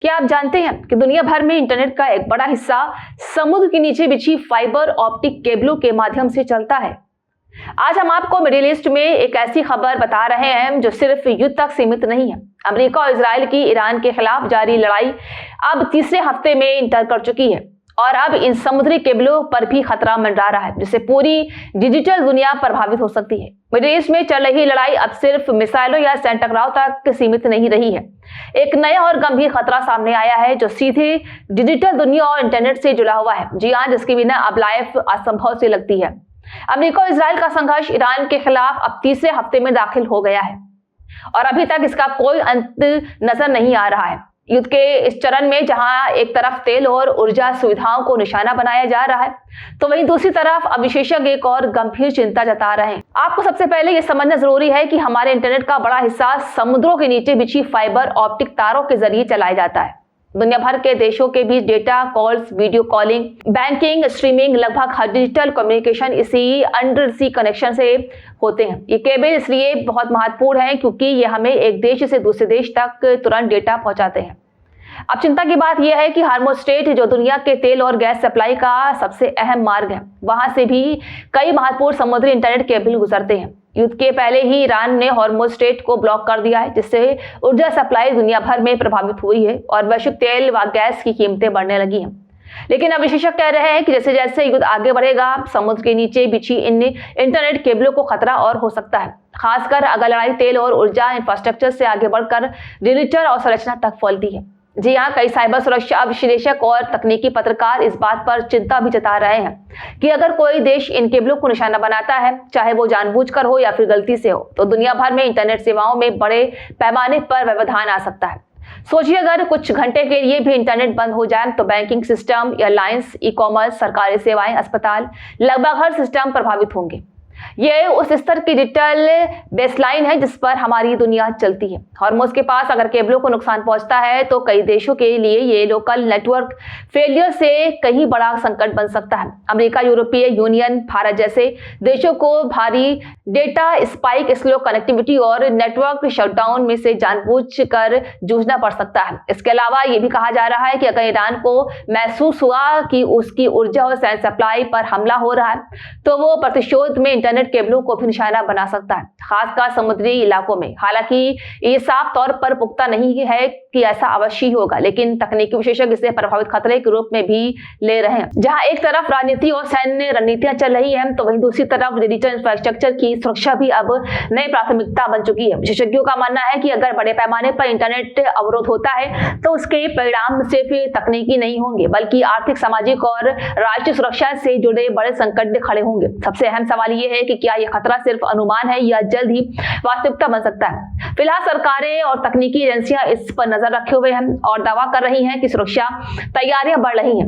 क्या आप जानते हैं कि दुनिया भर में इंटरनेट का एक बड़ा हिस्सा समुद्र के नीचे बिछी फाइबर ऑप्टिक केबलों के माध्यम से चलता है। आज हम आपको मिडिल ईस्ट में एक ऐसी खबर बता रहे हैं जो सिर्फ युद्ध तक सीमित नहीं है। अमेरिका और इजराइल की ईरान के खिलाफ जारी लड़ाई अब तीसरे हफ्ते में इंटर कर चुकी है और अब इन समुद्री केबलों पर भी खतरा मंडरा रहा है, जिससे पूरी डिजिटल दुनिया प्रभावित हो सकती है। मिडिल ईस्ट में चल रही लड़ाई अब सिर्फ मिसाइलों या सैन्य टकराव तक सीमित नहीं रही है। एक नया और गंभीर खतरा सामने आया है जो सीधे डिजिटल दुनिया और इंटरनेट से जुड़ा हुआ है। जी हाँ, जिसके बिना अब लाइफ असंभव सी लगती है। अमेरिका और इजराइल का संघर्ष ईरान के खिलाफ अब तीसरे हफ्ते में दाखिल हो गया है और अभी तक इसका कोई अंत नजर नहीं आ रहा है। युद्ध के इस चरण में जहां एक तरफ तेल और ऊर्जा सुविधाओं को निशाना बनाया जा रहा है, तो वहीं दूसरी तरफ अब विशेषज्ञ एक और गंभीर चिंता जता रहे हैं। आपको सबसे पहले यह समझना जरूरी है कि हमारे इंटरनेट का बड़ा हिस्सा समुद्रों के नीचे बिछी फाइबर ऑप्टिक तारों के जरिए चलाया जाता है। दुनिया भर के देशों के बीच data, calls, video calling, banking, streaming, लगभग हर डिजिटल कम्युनिकेशन इसी अंडर सी कनेक्शन से होते हैं। ये केबल इसलिए बहुत महत्वपूर्ण है क्योंकि ये हमें एक देश से दूसरे देश तक तुरंत डेटा पहुंचाते हैं। अब चिंता की बात यह है कि हार्मुज़ स्ट्रेट, जो दुनिया के तेल और गैस सप्लाई का सबसे अहम मार्ग है, वहां से भी कई महत्वपूर्ण समुद्री इंटरनेट केबल गुजरते हैं। युद्ध के पहले ही ईरान ने हार्मुज़ स्ट्रेट को ब्लॉक कर दिया है, जिससे ऊर्जा सप्लाई दुनिया भर में प्रभावित हुई है और वैश्विक तेल व गैस की कीमतें बढ़ने लगी हैं। लेकिन अब विशेषज्ञ कह रहे हैं कि जैसे जैसे युद्ध आगे बढ़ेगा, समुद्र के नीचे बिछी इन इंटरनेट केबलों को खतरा और हो सकता है, खासकर अगर लड़ाई तेल और ऊर्जा इंफ्रास्ट्रक्चर से आगे बढ़कर डिजिटल और संरचना तक फैलती है। जी हाँ, कई साइबर सुरक्षा विश्लेषक और तकनीकी पत्रकार इस बात पर चिंता भी जता रहे हैं कि अगर कोई देश इन केबलों को निशाना बनाता है, चाहे वो जानबूझकर हो या फिर गलती से हो, तो दुनिया भर में इंटरनेट सेवाओं में बड़े पैमाने पर व्यवधान आ सकता है। सोचिए, अगर कुछ घंटे के लिए भी इंटरनेट बंद हो जाए तो banking system, airlines, e commerce, सरकारी सेवाएं, अस्पताल, लगभग हर सिस्टम प्रभावित होंगे। ये उस स्तर की डिजिटल बेसलाइन है जिस पर हमारी दुनिया चलती है। हार्मुज़ के पास अगर केबलों को नुकसान पहुंचता है तो कई देशों के लिए ये लोकल नेटवर्क फेलियर से कहीं बड़ा संकट बन सकता है। अमेरिका, यूरोपीय यूनियन, भारत जैसे देशों को भारी डेटा स्पाइक, स्लो कनेक्टिविटी और नेटवर्क शटडाउन में से जानबूझकर जूझना पड़ सकता है। इसके अलावा ये भी कहा जा रहा है कि अगर ईरान को महसूस हुआ कि उसकी ऊर्जा और सैन्य सप्लाई पर हमला हो रहा है, तो वो प्रतिशोध में इंटरनेट केबलों को भी निशाना बना सकता है, खासकर समुद्री इलाकों में। हालांकि ये साफ तौर पर पुख्ता नहीं है कि ऐसा अवश्य ही होगा, लेकिन तकनीकी विशेषज्ञ इसे प्रभावित खतरे के रूप में भी ले रहे हैं। जहां एक तरफ राजनीति और सैन्य रणनीतियां चल रही हैं, तो वहीं दूसरी तरफ डिजिटल इंफ्रास्ट्रक्चर की सुरक्षा भी अब नई प्राथमिकता बन चुकी है। विशेषज्ञों का मानना है कि अगर बड़े पैमाने पर इंटरनेट अवरोध होता है तो उसके परिणाम सिर्फ तकनीकी नहीं होंगे, बल्कि आर्थिक, सामाजिक और राष्ट्रीय सुरक्षा से जुड़े बड़े संकट खड़े होंगे। सबसे अहम सवाल ये है कि क्या यह खतरा सिर्फ अनुमान है या जल्द ही वास्तविकता बन सकता है। फिलहाल सरकारें और तकनीकी एजेंसियां इस पर नजर रखे हुए हैं और दावा कर रही हैं कि सुरक्षा तैयारियां बढ़ रही हैं,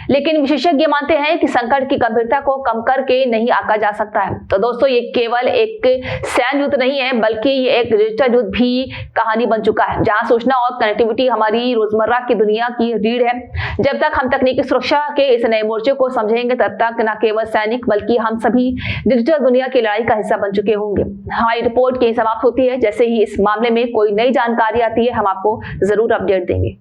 लेकिन विशेषज्ञ मानते हैं कि संकट की गंभीरता को कम करके नहीं आंका जा सकता है। तो दोस्तों, ये केवल एक सैन्य युद्ध नहीं है, बल्कि ये एक डिजिटल युद्ध भी कहानी बन चुका है, जहां सूचना और कनेक्टिविटी हमारी रोजमर्रा की दुनिया की रीढ़ है। जब तक हम तकनीकी सुरक्षा के इस नए मोर्चे को समझेंगे, तब तक न केवल सैनिक बल्कि हम सभी डिजिटल दुनिया की लड़ाई का हिस्सा बन चुके होंगे। हमारी रिपोर्ट यहीं समाप्त होती है। जैसे ही इस मामले में कोई नई जानकारी आती है, हम आपको जरूर अपडेट देंगे।